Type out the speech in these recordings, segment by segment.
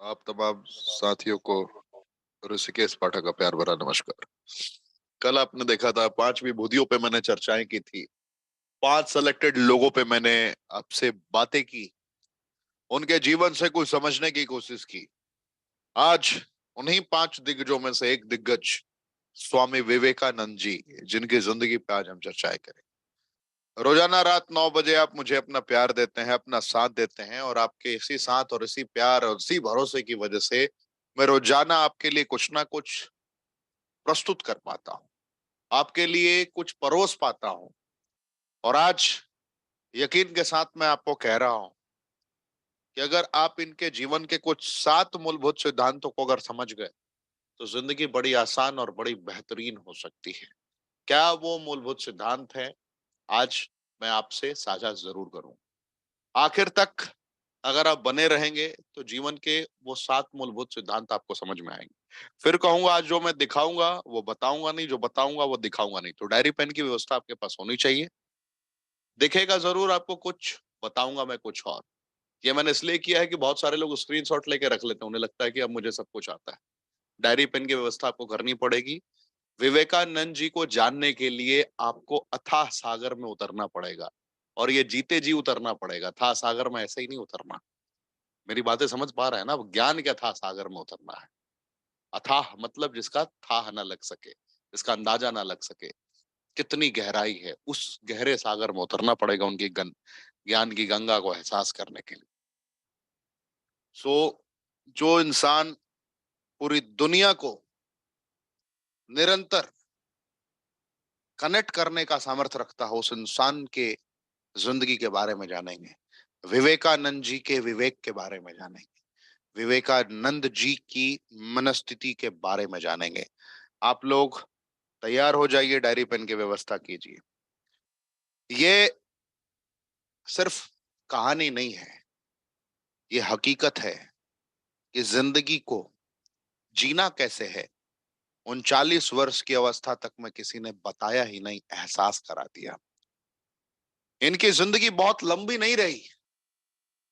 आप तमाम साथियों को ऋषिकेश पाठक का प्यार भरा नमस्कार। कल आपने देखा था 5 विभूतियों पे मैंने चर्चाएं की थी। 5 सेलेक्टेड लोगों पे मैंने आपसे बातें की, उनके जीवन से कुछ समझने की कोशिश की। आज उन्हीं 5 दिग्गजों में से एक दिग्गज स्वामी विवेकानंद जी, जिनकी जिंदगी पे आज हम चर्चाएं करें। रोजाना रात 9 बजे आप मुझे अपना प्यार देते हैं, अपना साथ देते हैं, और आपके इसी साथ और इसी प्यार और इसी भरोसे की वजह से मैं रोजाना आपके लिए कुछ ना कुछ प्रस्तुत कर पाता हूँ, आपके लिए कुछ परोस पाता हूँ। और आज यकीन के साथ मैं आपको कह रहा हूं कि अगर आप इनके जीवन के कुछ 7 मूलभूत सिद्धांतों को अगर समझ गए तो जिंदगी बड़ी आसान और बड़ी बेहतरीन हो सकती है। क्या वो मूलभूत सिद्धांत है, आज मैं आपसे साझा जरूर करूं। आखिर तक अगर आप बने रहेंगे तो जीवन के वो 7 मूलभूत सिद्धांत आपको समझ में आएंगे। फिर कहूंगा, आज जो मैं दिखाऊंगा वो बताऊंगा नहीं, जो बताऊंगा वो दिखाऊंगा नहीं। तो डायरी पेन की व्यवस्था आपके पास होनी चाहिए। दिखेगा जरूर आपको कुछ, बताऊंगा मैं कुछ और। ये मैंने इसलिए किया है कि बहुत सारे लोग स्क्रीनशॉट लेके रख लेते हैं, उन्हें लगता है कि अब मुझे सब कुछ आता है। डायरी पेन की व्यवस्था आपको करनी पड़ेगी। विवेकानंद जी को जानने के लिए आपको अथाह सागर में उतरना पड़ेगा, और ये जीते जी उतरना पड़ेगा। अथाह सागर में ऐसे ही नहीं उतरना। मेरी बातें समझ पा रहे हैं ना? अब ज्ञान के अथाह सागर में उतरना है। अथाह मतलब जिसका थाह ना लग सके, जिसका अंदाजा ना लग सके कितनी गहराई है, उस गहरे सागर में उतरना पड़ेगा उनकी ज्ञान की गंगा को एहसास करने के लिए। सो जो इंसान पूरी दुनिया को निरंतर कनेक्ट करने का सामर्थ्य रखता हो, उस इंसान के जिंदगी के बारे में जानेंगे। विवेकानंद जी के विवेक के बारे में जानेंगे। विवेकानंद जी की मनस्थिति के बारे में जानेंगे। आप लोग तैयार हो जाइए, डायरी पेन की व्यवस्था कीजिए। ये सिर्फ कहानी नहीं है, ये हकीकत है कि जिंदगी को जीना कैसे है 39 वर्ष की अवस्था तक में किसी ने बताया ही नहीं, एहसास करा दिया। इनकी जिंदगी बहुत लंबी नहीं रही,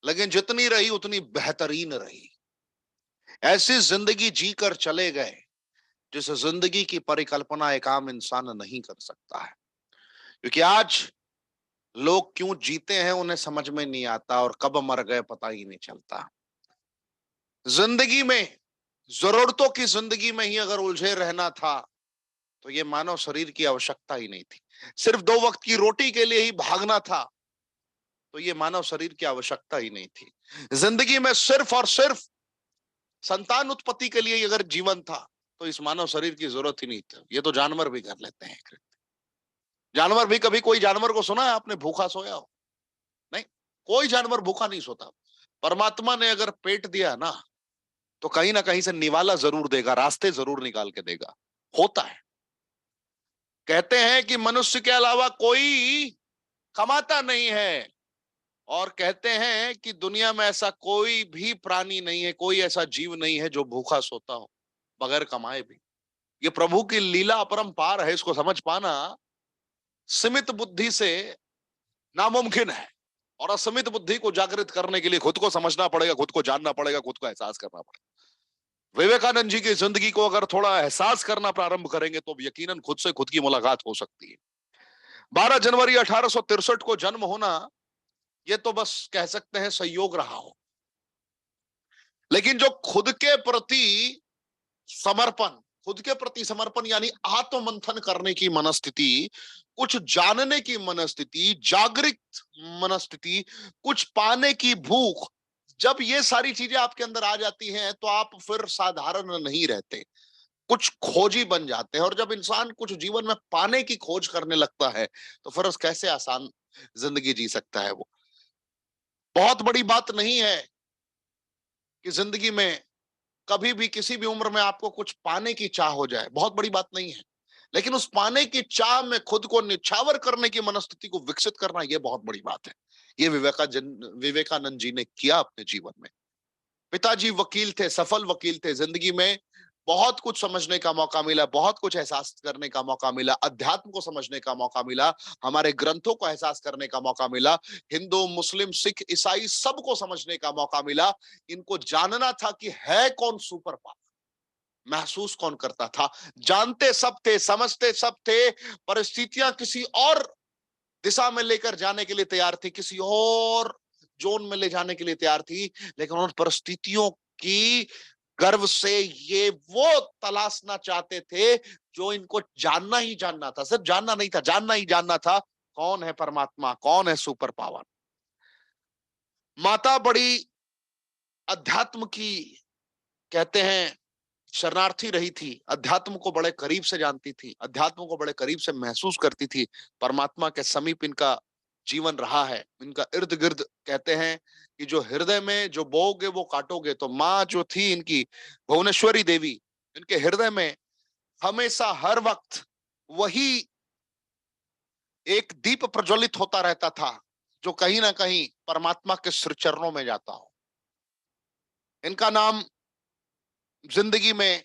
लेकिन जितनी रही उतनी बेहतरीन रही। ऐसी जिंदगी जी कर चले गए जिस जिंदगी की परिकल्पना एक आम इंसान नहीं कर सकता है। क्योंकि आज लोग क्यों जीते हैं उन्हें समझ में नहीं आता, और कब मर गए पता ही नहीं चलता। जिंदगी में जरूरतों की जिंदगी में ही अगर उलझे रहना था तो ये मानव शरीर की आवश्यकता ही नहीं थी। सिर्फ 2 वक्त की रोटी के लिए ही भागना था तो ये मानव शरीर की आवश्यकता ही नहीं थी। जिंदगी में सिर्फ और सिर्फ संतान उत्पत्ति के लिए अगर जीवन था तो इस मानव शरीर की जरूरत ही नहीं थी। ये तो जानवर भी कर लेते हैं। जानवर भी, कभी कोई जानवर को सुना है आपने भूखा सोया हो? नहीं, कोई जानवर भूखा नहीं सोता। परमात्मा ने अगर पेट दिया ना तो कहीं ना कहीं से निवाला जरूर देगा, रास्ते जरूर निकाल के देगा। होता है। कहते हैं कि मनुष्य के अलावा कोई कमाता नहीं है, और कहते हैं कि दुनिया में ऐसा कोई भी प्राणी नहीं है, कोई ऐसा जीव नहीं है जो भूखा सोता हो बगैर कमाए भी। ये प्रभु की लीला अपरंपार है, इसको समझ पाना सीमित बुद्धि से नामुमकिन है। और असीमित बुद्धि को जागृत करने के लिए खुद को समझना पड़ेगा, खुद को जानना पड़ेगा, खुद को एहसास करना पड़ेगा। विवेकानंद जी की जिंदगी को अगर थोड़ा एहसास करना प्रारंभ करेंगे तो यकीनन खुद से खुद की मुलाकात हो सकती है। 12 जनवरी 1863 को जन्म होना, ये तो बस कह सकते हैं संयोग रहा हो। लेकिन जो खुद के प्रति समर्पण, खुद के प्रति समर्पण यानी आत्ममंथन करने की मनस्थिति, कुछ जानने की मनस्थिति, जागृत मनस्थिति, कुछ पाने की भूख, जब ये सारी चीजें आपके अंदर आ जाती हैं तो आप फिर साधारण नहीं रहते, कुछ खोजी बन जाते हैं। और जब इंसान कुछ जीवन में पाने की खोज करने लगता है तो फिर कैसे आसान जिंदगी जी सकता है वो। बहुत बड़ी बात नहीं है कि जिंदगी में कभी भी किसी भी उम्र में आपको कुछ पाने की चाह हो जाए, बहुत बड़ी बात नहीं है। लेकिन उस पाने की चाह में खुद को निछावर करने की मनस्थिति को विकसित करना, यह बहुत बड़ी बात है। ये विवेकानंद जी ने किया अपने जीवन में। पिताजी वकील थे, सफल वकील थे, जिंदगी में बहुत कुछ समझने का मौका मिला, बहुत कुछ एहसास करने का मौका मिला, अध्यात्म को समझने का मौका मिला, हमारे ग्रंथों को एहसास करने का मौका मिला, हिंदू, मुस्लिम, सिख, ईसाई सबको समझने का मौका मिला। इनको जानना था कि है कौन सुपर पावर, महसूस कौन करता था। जानते सब थे, समझते सब थे, परिस्थितियां किसी और दिशा में लेकर जाने के लिए तैयार थी, किसी और जोन में ले जाने के लिए तैयार थी, लेकिन उन परिस्थितियों की गर्व से ये वो तलाशना चाहते थे जो इनको जानना ही जानना था। सिर्फ जानना नहीं था, जानना ही जानना था, कौन है परमात्मा, कौन है सुपर पावर। माता बड़ी अध्यात्म की, कहते हैं, शरणार्थी रही थी, अध्यात्म को बड़े करीब से जानती थी, अध्यात्म को बड़े करीब से महसूस करती थी। परमात्मा के समीप इनका जीवन रहा है, इनका इर्द गिर्द, कहते हैं कि जो हृदय में जो बोओगे वो काटोगे। तो माँ जो थी इनकी, भुवनेश्वरी देवी, इनके हृदय में हमेशा हर वक्त वही एक दीप प्रज्वलित होता रहता था जो कहीं ना कहीं परमात्मा के श्री चरणों में जाता हो। इनका नाम जिंदगी में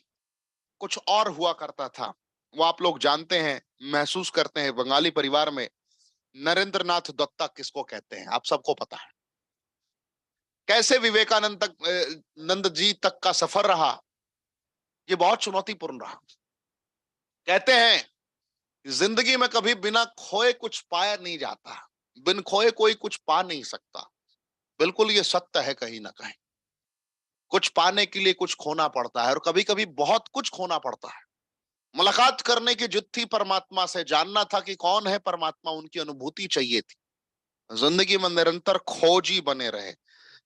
कुछ और हुआ करता था, वो आप लोग जानते हैं, महसूस करते हैं। बंगाली परिवार में नरेंद्र नाथ दत्ता किसको कहते हैं, आप सबको पता है। कैसे विवेकानंद तक, नंद जी तक का सफर रहा, ये बहुत चुनौतीपूर्ण रहा। कहते हैं जिंदगी में कभी बिना खोए कुछ पाया नहीं जाता, बिन खोए कोई कुछ पा नहीं सकता। बिल्कुल ये सत्य है। कहीं ना कहीं कुछ पाने के लिए कुछ खोना पड़ता है, और कभी कभी बहुत कुछ खोना पड़ता है। मुलाकात करने की जिद थी परमात्मा से, जानना था कि कौन है परमात्मा, उनकी अनुभूति चाहिए थी। जिंदगी में निरंतर खोजी बने रहे।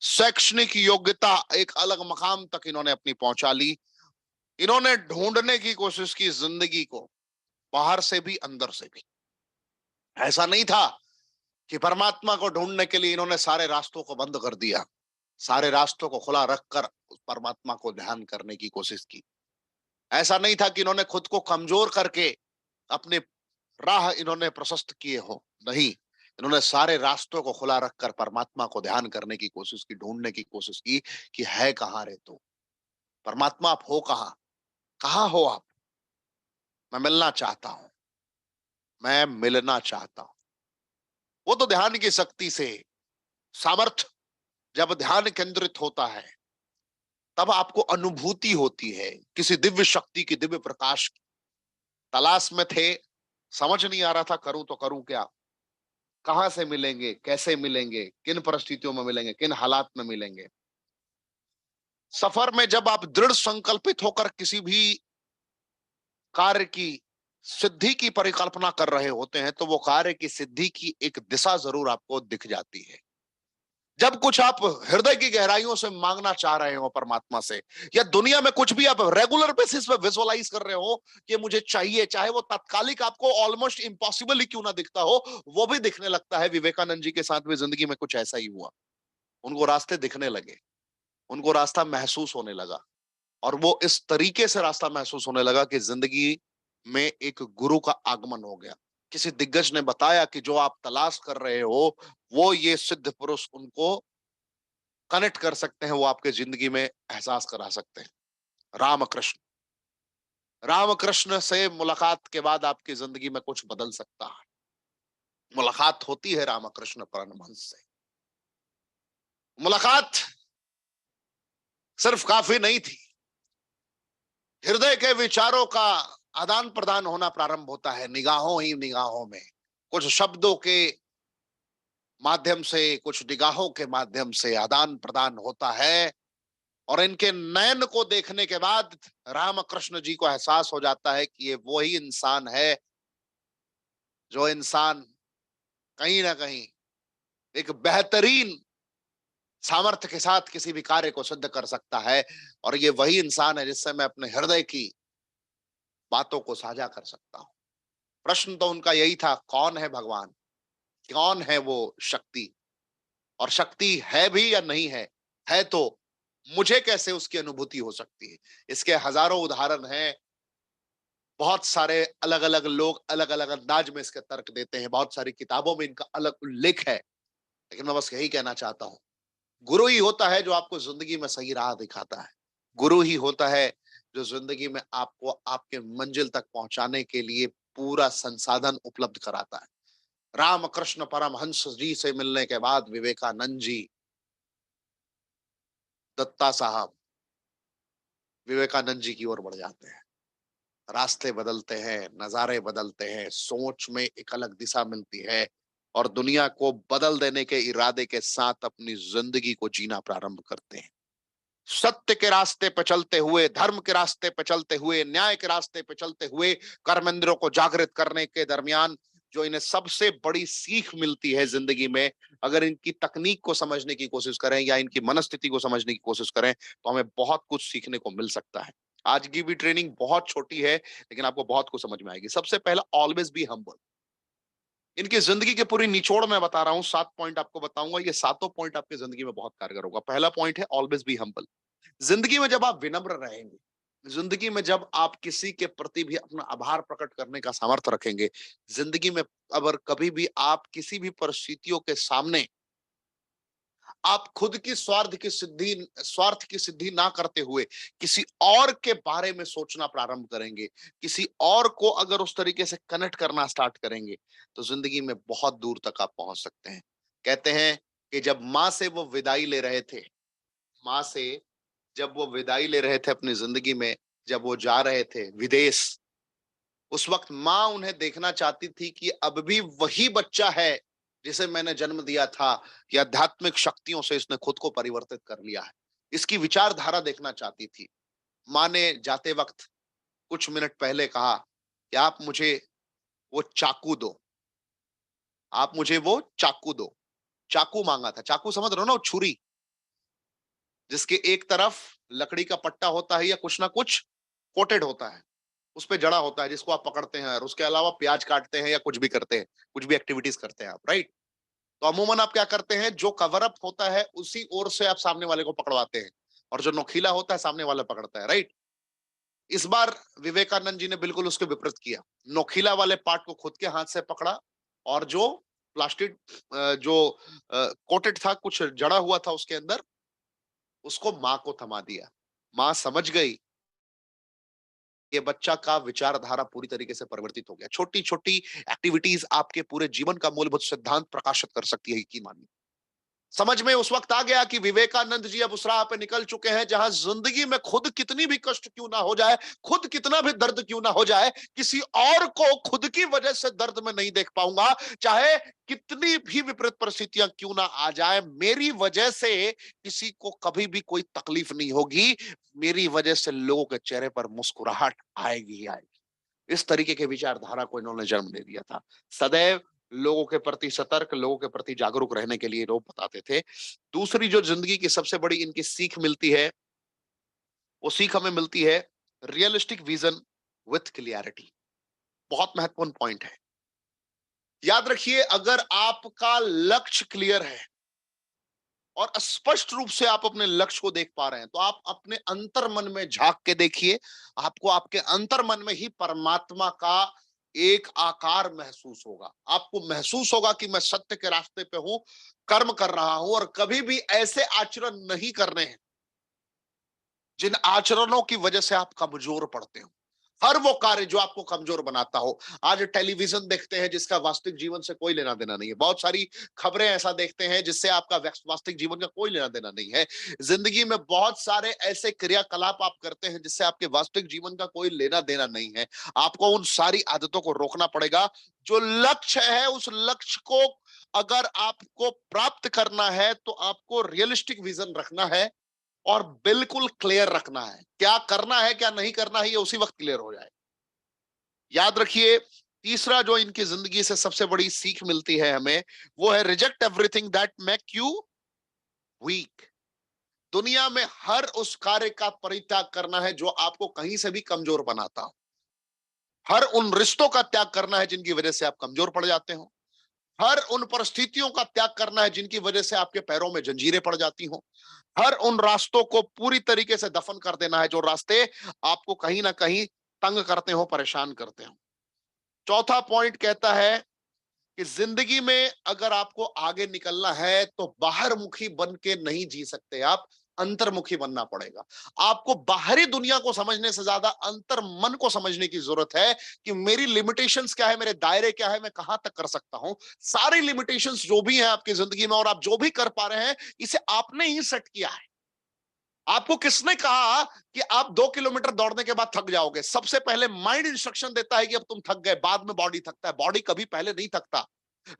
शैक्षणिक योग्यता एक अलग मकाम तक इन्होंने अपनी पहुंचा ली। इन्होंने ढूंढने की कोशिश की जिंदगी को, बाहर से भी अंदर से भी। ऐसा नहीं था कि परमात्मा को ढूंढने के लिए इन्होंने सारे रास्तों को बंद कर दिया, सारे रास्तों को खुला रखकर उस परमात्मा को ध्यान करने की कोशिश की। ऐसा नहीं था कि इन्होंने खुद को कमजोर करके अपने राह इन्होंने प्रशस्त किए हो। नहीं, इन्होंने सारे रास्तों को खुला रखकर परमात्मा को ध्यान करने की कोशिश की, ढूंढने की कोशिश की कि है कहाँ रे तू, परमात्मा आप हो कहाँ, कहाँ हो आप, मैं मिलना चाहता हूं, मैं मिलना चाहता हूं। वो तो ध्यान की शक्ति से, सामर्थ जब ध्यान केंद्रित होता है तब आपको अनुभूति होती है किसी दिव्य शक्ति की, दिव्य प्रकाश की। तलाश में थे, समझ नहीं आ रहा था करूं तो करूं क्या, कहां से मिलेंगे, कैसे मिलेंगे, किन परिस्थितियों में मिलेंगे, किन हालात में मिलेंगे। सफर में जब आप दृढ़ संकल्पित होकर किसी भी कार्य की सिद्धि की परिकल्पना कर रहे होते हैं तो वो कार्य की सिद्धि की एक दिशा जरूर आपको दिख जाती है। जब कुछ आप हृदय की गहराइयों से मांगना चाह रहे हो परमात्मा से, या दुनिया में कुछ भी आप रेगुलर बेसिस पे विजुअलाइज कर रहे हो कि मुझे चाहिए, चाहे वो तत्कालिक आपको ऑलमोस्ट इम्पॉसिबल ही क्यों ना दिखता हो, वो भी दिखने लगता है। विवेकानंद जी के साथ भी जिंदगी में कुछ ऐसा ही हुआ। उनको रास्ते दिखने लगे, उनको रास्ता महसूस होने लगा, और वो इस तरीके से रास्ता महसूस होने लगा कि जिंदगी में एक गुरु का आगमन हो गया। किसी दिग्गज ने बताया कि जो आप तलाश कर रहे हो वो ये सिद्ध पुरुष उनको कनेक्ट कर सकते हैं, वो आपके जिंदगी में एहसास करा सकते हैं। रामकृष्ण, रामकृष्ण से मुलाकात के बाद आपकी जिंदगी में कुछ बदल सकता है। मुलाकात होती है रामकृष्ण परमहंस से। मुलाकात सिर्फ काफी नहीं थी, हृदय के विचारों का आदान प्रदान होना प्रारंभ होता है, निगाहों ही निगाहों में, कुछ शब्दों के माध्यम से, कुछ निगाहों के माध्यम से आदान प्रदान होता है। और इनके नयन को देखने के बाद रामकृष्ण जी को एहसास हो जाता है कि ये वही इंसान है जो इंसान कहीं ना कहीं एक बेहतरीन सामर्थ्य के साथ किसी भी कार्य को सिद्ध कर सकता है, और ये वही इंसान है जिससे मैं अपने हृदय की बातों को साझा कर सकता हूं। प्रश्न तो उनका यही था, कौन है भगवान, कौन है वो शक्ति, और शक्ति है भी या नहीं है तो मुझे कैसे उसकी अनुभूति हो सकती है। इसके हजारों उदाहरण हैं, बहुत सारे अलग अलग लोग अलग अलग अंदाज में इसके तर्क देते हैं, बहुत सारी किताबों में इनका अलग उल्लेख है। लेकिन मैं बस यही कहना चाहता हूं, गुरु ही होता है जो आपको जिंदगी में सही राह दिखाता है। गुरु ही होता है जो जिंदगी में आपको आपके मंजिल तक पहुंचाने के लिए पूरा संसाधन उपलब्ध कराता है। रामकृष्ण परमहंस जी से मिलने के बाद विवेकानंद जी, दत्ता साहब विवेकानंद जी की ओर बढ़ जाते हैं। रास्ते बदलते हैं, नज़ारे बदलते हैं, सोच में एक अलग दिशा मिलती है और दुनिया को बदल देने के इरादे के साथ अपनी जिंदगी को जीना प्रारंभ करते हैं। सत्य के रास्ते पे चलते हुए, धर्म के रास्ते पे चलते हुए, न्याय के रास्ते पे चलते हुए, कर्मेंद्रों को जागृत करने के दरमियान जो इन्हें सबसे बड़ी सीख मिलती है जिंदगी में, अगर इनकी तकनीक को समझने की कोशिश करें या इनकी मनस्थिति को समझने की कोशिश करें, तो हमें बहुत कुछ सीखने को मिल सकता है। आज की भी ट्रेनिंग बहुत छोटी है, लेकिन आपको बहुत कुछ समझ में आएगी। सबसे पहला, ऑलवेज बी हम्बल। इनकी जिंदगी के पूरी निचोड़ में बता रहा हूं, 7 पॉइंट आपको बताऊंगा, ये सातों पॉइंट आपकी जिंदगी में बहुत कारगर होगा। पहला पॉइंट है ऑलवेज बी हम्बल। जिंदगी में जब आप विनम्र रहेंगे, जिंदगी में जब आप किसी के प्रति भी अपना आभार प्रकट करने का सामर्थ्य रखेंगे, जिंदगी में अगर कभी भी आप किसी भी परिस्थितियों के सामने आप खुद की स्वार्थ की सिद्धि ना करते हुए किसी और के बारे में सोचना प्रारंभ करेंगे, किसी और को अगर उस तरीके से कनेक्ट करना स्टार्ट करेंगे, तो जिंदगी में बहुत दूर तक आप पहुंच सकते हैं। कहते हैं कि जब माँ से वो विदाई ले रहे थे, माँ से जब वो विदाई ले रहे थे अपनी जिंदगी में, जब वो जा रहे थे विदेश, उस वक्त माँ उन्हें देखना चाहती थी कि अब भी वही बच्चा है जिसे मैंने जन्म दिया था, कि आध्यात्मिक शक्तियों से इसने खुद को परिवर्तित कर लिया है। इसकी विचारधारा देखना चाहती थी। माँ ने जाते वक्त कुछ मिनट पहले कहा कि आप मुझे वो चाकू दो, आप मुझे वो चाकू दो। चाकू मांगा था। चाकू समझ रहे हो ना, वो छुरी जिसके एक तरफ लकड़ी का पट्टा होता है या कुछ ना कुछ कोटेड होता है, उस पे जड़ा होता है, जिसको आप पकड़ते हैं और उसके अलावा प्याज काटते हैं या कुछ भी करते हैं, कुछ भी एक्टिविटीज करते हैं आप, राइट? तो अमूमन आप क्या करते हैं, जो कवर अप होता है उसी ओर से आप सामने वाले को पकड़वाते हैं, और जो नोखीला होता है सामने वाला पकड़ता है, राइट? इस बार विवेकानंद जी ने बिल्कुल उसके विपरीत किया। नोखीला वाले पार्ट को खुद के हाथ से पकड़ा, और जो प्लास्टिक जो कोटेड था, कुछ जड़ा हुआ था उसके अंदर, उसको माँ को थमा दिया। माँ समझ गई, ये बच्चा का विचारधारा पूरी तरीके से परिवर्तित हो गया। छोटी-छोटी एक्टिविटीज आपके पूरे जीवन का मूलभूत सिद्धांत प्रकाशित कर सकती है, यकीन मानिए। समझ में उस वक्त आ गया कि विवेकानंद जी अब उस राह पे निकल चुके हैं जहां जिंदगी में खुद कितनी भी कष्ट क्यों ना हो जाए, खुद कितना भी दर्द क्यों ना हो जाए, किसी और को खुद की वजह से दर्द में नहीं देख पाऊंगा। चाहे कितनी भी विपरीत परिस्थितियां क्यों ना आ जाए, मेरी वजह से किसी को कभी भी कोई तकलीफ नहीं होगी। मेरी वजह से लोगों के चेहरे पर मुस्कुराहट आएगी ही आएगी। इस तरीके के विचारधारा को इन्होंने जन्म दे दिया था। सदैव लोगों के प्रति सतर्क, लोगों के प्रति जागरूक रहने के लिए लोग बताते थे। दूसरी जो जिंदगी की सबसे बड़ी इनकी सीख मिलती है, वो सीख हमें मिलती है रियलिस्टिक विजन विथ क्लियरिटी। बहुत महत्वपूर्ण पॉइंट है। याद रखिए, अगर आपका लक्ष्य क्लियर है और स्पष्ट रूप से आप अपने लक्ष्य को देख पा रहे हैं, तो आप अपने अंतर मन में झांक के देखिए। आपको आपके अंतर मन में ही परमात्मा का एक आकार महसूस होगा। आपको महसूस होगा कि मैं सत्य के रास्ते पे हूं, कर्म कर रहा हूं, और कभी भी ऐसे आचरण नहीं करने हैं जिन आचरणों की वजह से आप कमजोर पड़ते हो। हर वो कार्य जो आपको कमजोर बनाता हो। आज टेलीविजन देखते हैं जिसका वास्तविक जीवन से कोई लेना देना नहीं है। बहुत सारी खबरें ऐसा देखते हैं जिससे आपका वास्तविक जीवन का कोई लेना देना नहीं है। जिंदगी में बहुत सारे ऐसे क्रियाकलाप आप करते हैं जिससे आपके वास्तविक जीवन का कोई लेना देना नहीं है। आपको उन सारी आदतों को रोकना पड़ेगा। जो लक्ष्य है, उस लक्ष्य को अगर आपको प्राप्त करना है, तो आपको रियलिस्टिक विजन रखना है और बिल्कुल क्लियर रखना है। क्या करना है, क्या नहीं करना है, ये उसी वक्त क्लियर हो जाए। याद रखिए, तीसरा जो इनकी जिंदगी से सबसे बड़ी सीख मिलती है हमें, वो है reject everything that make you weak. दुनिया में हर उस कार्य का परित्याग करना है जो आपको कहीं से भी कमजोर बनाता हो। हर उन रिश्तों का त्याग करना है जिनकी वजह से आप कमजोर पड़ जाते हो। हर उन परिस्थितियों का त्याग करना है जिनकी वजह से आपके पैरों में जंजीरें पड़ जाती हो। हर उन रास्तों को पूरी तरीके से दफन कर देना है जो रास्ते आपको कहीं ना कहीं तंग करते हो, परेशान करते हो। चौथा पॉइंट कहता है कि जिंदगी में अगर आपको आगे निकलना है, तो बाहर मुखी बन के नहीं जी सकते आप, अंतर्मुखी बनना पड़ेगा। आपको बाहरी दुनिया को समझने से ज्यादा अंतर मन को समझने की जरूरत है कि मेरी लिमिटेशंस क्या है, मेरे दायरे क्या है, मैं कहां तक कर सकता हूं। सारी लिमिटेशंस जो भी है आपकी जिंदगी में और आप जो भी कर पा रहे हैं, इसे आपने ही सेट किया है। आपको किसने कहा कि आप 2 किलोमीटर दौड़ने के बाद थक जाओगे? सबसे पहले माइंड इंस्ट्रक्शन देता है कि अब तुम थक गए, बाद में बॉडी थकता है। बॉडी कभी पहले नहीं थकता।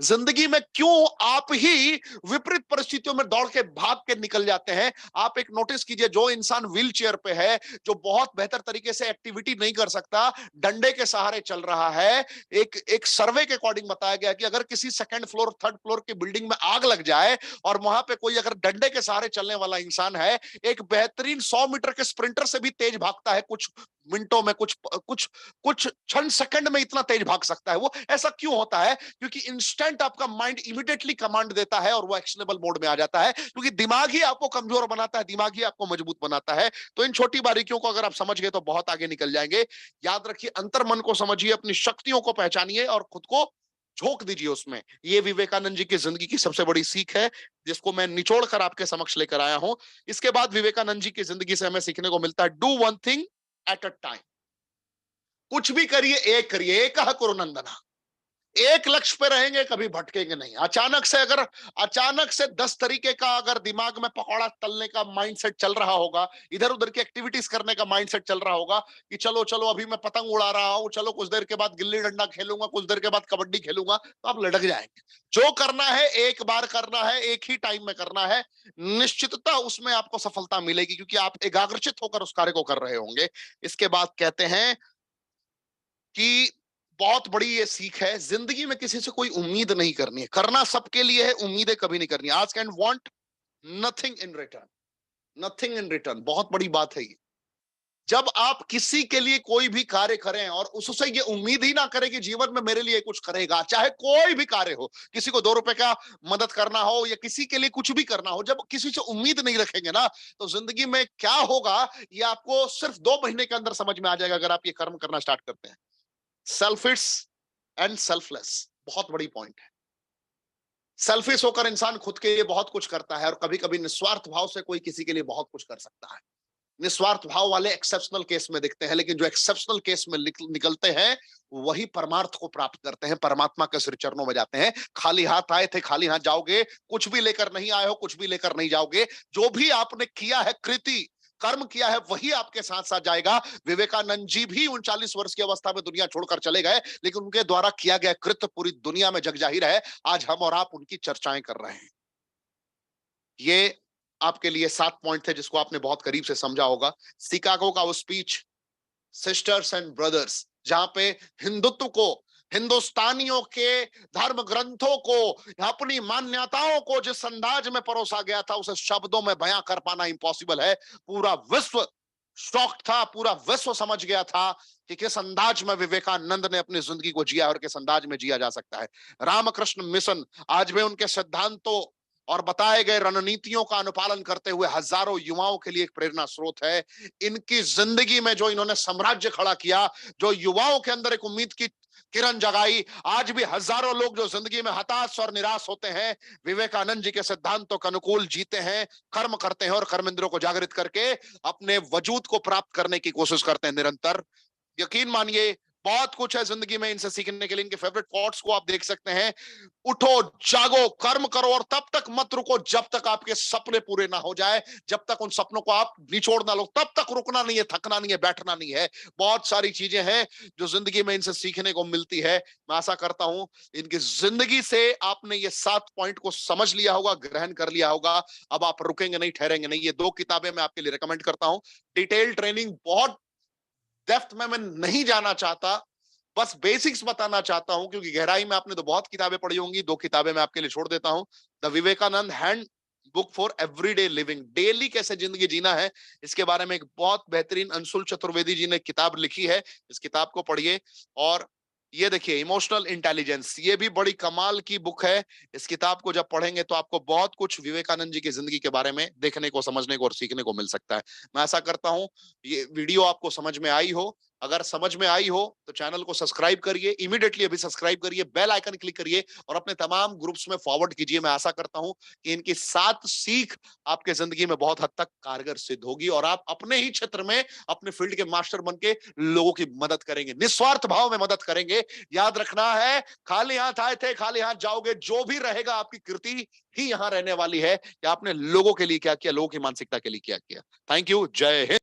जिंदगी में क्यों आप ही विपरीत परिस्थितियों में दौड़ के भाग के निकल जाते हैं? आप एक नोटिस कीजिए, जो इंसान व्हील चेयर पे है, जो बहुत बेहतर तरीके से एक्टिविटी नहीं कर सकता, डंडे के सहारे चल रहा है, एक एक सर्वे के अकॉर्डिंग बताया गया कि अगर किसी सेकंड फ्लोर थर्ड फ्लोर की बिल्डिंग में आग लग जाए और वहां पे कोई अगर डंडे के सहारे चलने वाला इंसान है, एक बेहतरीन 100 मीटर के स्प्रिंटर से भी तेज भागता है, कुछ मिनटों में, कुछ कुछ कुछ क्षण सेकंड में इतना तेज भाग सकता है वो। ऐसा क्यों होता है? क्योंकि इंस्टेंट आपका माइंड इमीडिएटली कमांड देता है और वो एक्शनेबल मोड में आ जाता है, क्योंकि दिमाग ही आपको कमजोर बनाता है, दिमाग ही आपको मजबूत बनाता है। तो इन छोटी बारीकियों को अगर आप समझ गए तो बहुत आगे निकल जाएंगे। याद रखिए, अंतर्मन को समझिए, अपनी शक्तियों को पहचानिए और खुद को झोंक दीजिए उसमें। ये विवेकानंद जी की जिंदगी की सबसे बड़ी सीख है, जिसको मैं निचोड़ कर आपके समक्ष लेकर आया हूं। इसके बाद विवेकानंद जी की जिंदगी से हमें सीखने को मिलता है, do one thing at a time. कुछ भी करिए, एक करिए, एक करो नंदना। एक लक्ष्य पे रहेंगे, कभी भटकेंगे नहीं। अचानक से 10 तरीके का अगर दिमाग में पकौड़ा तलने का माइंडसेट चल रहा होगा, इधर उधर की एक्टिविटीज करने का माइंडसेट चल रहा होगा कि चलो चलो अभी मैं पतंग उड़ा रहा हूं, चलो कुछ देर के बाद गिल्ली डंडा खेलूंगा, कुछ देर के बाद कबड्डी खेलूंगा, तो आप लटक जाएंगे। जो करना है एक बार करना है, एक ही टाइम में करना है। निश्चितता उसमें आपको सफलता मिलेगी, क्योंकि आप एकाग्रचित होकर उस कार्य को कर रहे होंगे। इसके बाद कहते हैं कि बहुत बड़ी ये सीख है, जिंदगी में किसी से कोई उम्मीद नहीं करनी है। करना सबके लिए है, उम्मीदें कभी नहीं करनी। Ask and want nothing in return. Nothing in return, बहुत बड़ी बात है ये। जब आप किसी के लिए कोई भी कार्य करें और उससे ये उम्मीद ही ना करें कि जीवन में मेरे लिए कुछ करेगा, चाहे कोई भी कार्य हो, किसी को 2 रुपए का मदद करना हो या किसी के लिए कुछ भी करना हो, जब किसी से उम्मीद नहीं रखेंगे ना, तो जिंदगी में क्या होगा ये आपको सिर्फ 2 महीने के अंदर समझ में आ जाएगा, अगर आप ये कर्म करना स्टार्ट करते हैं। सेल्फिश एंड सेल्फलेस, बहुत बड़ी पॉइंट है। सेल्फिश होकर इंसान खुद के लिए बहुत कुछ करता है, और कभी कभी निस्वार्थ भाव से कोई किसी के लिए बहुत कुछ कर सकता है। निस्वार्थ भाव वाले एक्सेप्शनल केस में दिखते हैं, लेकिन जो एक्सेप्शनल केस में निकलते हैं, वही परमार्थ को प्राप्त करते हैं, परमात्मा के श्री चरणों में जाते हैं। खाली हाथ आए थे, खाली हाथ जाओगे, कुछ भी लेकर नहीं आए हो, कुछ भी लेकर नहीं जाओगे। जो भी आपने किया है, कृति कर्म किया है, वही आपके साथ साथ जाएगा। विवेकानंद जी भी 39 वर्ष की अवस्था में दुनिया छोड़कर चले गए, लेकिन उनके द्वारा किया गया कृत्य पूरी दुनिया में जग जाहिर है। आज हम और आप उनकी चर्चाएं कर रहे हैं। ये आपके लिए 7 पॉइंट थे, जिसको आपने बहुत करीब से समझा होगा। शिकागो का वो स्पीच, सिस्टर्स एंड ब्रदर्स, जहां पे हिंदुत्व को, हिंदुस्तानियों के धर्म ग्रंथों को, अपनी मान्यताओं को जिस अंदाज में परोसा गया था, उसे शब्दों में बयां कर पाना इम्पॉसिबल है। पूरा विश्व शॉक था, पूरा विश्व समझ गया था कि किस अंदाज में विवेकानंद ने अपनी जिंदगी को जिया और किस अंदाज में जिया जा सकता है। रामकृष्ण मिशन आज भी उनके सिद्धांतों और बताए गए रणनीतियों का अनुपालन करते हुए हजारों युवाओं के लिए एक प्रेरणा स्रोत है। इनकी जिंदगी में जो इन्होंने साम्राज्य खड़ा किया, जो युवाओं के अंदर एक उम्मीद की किरण जगाई, आज भी हजारों लोग जो जिंदगी में हताश और निराश होते हैं, विवेकानंद जी के सिद्धांतों के अनुकूल जीते हैं, कर्म करते हैं और कर्मेंद्रों को जागृत करके अपने वजूद को प्राप्त करने की कोशिश करते हैं निरंतर। यकीन मानिए, बहुत कुछ है जिंदगी में इनसे सीखने के लिए। इनके फेवरेट कोट्स को आप देख सकते हैं, उठो जागो कर्म करो और तब तक मत रुको जब तक आपके सपने पूरे ना हो जाए, जब तक उन सपनों को आप निचोड़ ना लो, तब तक रुकना नहीं है, थकना नहीं है, बैठना नहीं है। बहुत सारी चीजें हैं जो जिंदगी में इनसे सीखने को मिलती है। मैं आशा करता हूं इनकी जिंदगी से आपने ये 7 पॉइंट को समझ लिया होगा, ग्रहण कर लिया होगा। अब आप रुकेंगे नहीं, ठहरेंगे नहीं। ये 2 किताबें मैं आपके लिए रिकमेंड करता हूं। डिटेल ट्रेनिंग, बहुत डेप्थ में मैं नहीं जाना चाहता, बस बेसिक्स बताना चाहता हूं, क्योंकि गहराई में आपने तो बहुत किताबें पढ़ी होंगी। 2 किताबें मैं आपके लिए छोड़ देता हूं। The Vivekananda handbook for everyday living, daily कैसे जिंदगी जीना है, इसके बारे में एक बहुत बेहतरीन अंशुल चतुर्वेदी जी ने किताब लिखी है। इस किताब को पढ़िए। और ये देखिए, इमोशनल इंटेलिजेंस, ये भी बड़ी कमाल की बुक है। इस किताब को जब पढ़ेंगे तो आपको बहुत कुछ विवेकानंद जी की जिंदगी के बारे में देखने को, समझने को और सीखने को मिल सकता है। मैं ऐसा करता हूं ये वीडियो आपको समझ में आई हो। अगर समझ में आई हो तो चैनल को सब्सक्राइब करिए, इमीडिएटली अभी सब्सक्राइब करिए, बेल आइकन क्लिक करिए और अपने तमाम ग्रुप्स में फॉरवर्ड कीजिए। मैं आशा करता हूं कि इनकी 7 सीख आपके जिंदगी में बहुत हद तक कारगर सिद्ध होगी और आप अपने ही क्षेत्र में अपने फील्ड के मास्टर बन के लोगों की मदद करेंगे, निस्वार्थ भाव में मदद करेंगे। याद रखना है, खाली हाथ आए थे खाली हाथ जाओगे। जो भी रहेगा आपकी कृति ही यहां रहने वाली है कि आपने लोगों के लिए क्या किया, लोगों की मानसिकता के लिए क्या किया। Thank you. जय हिंद।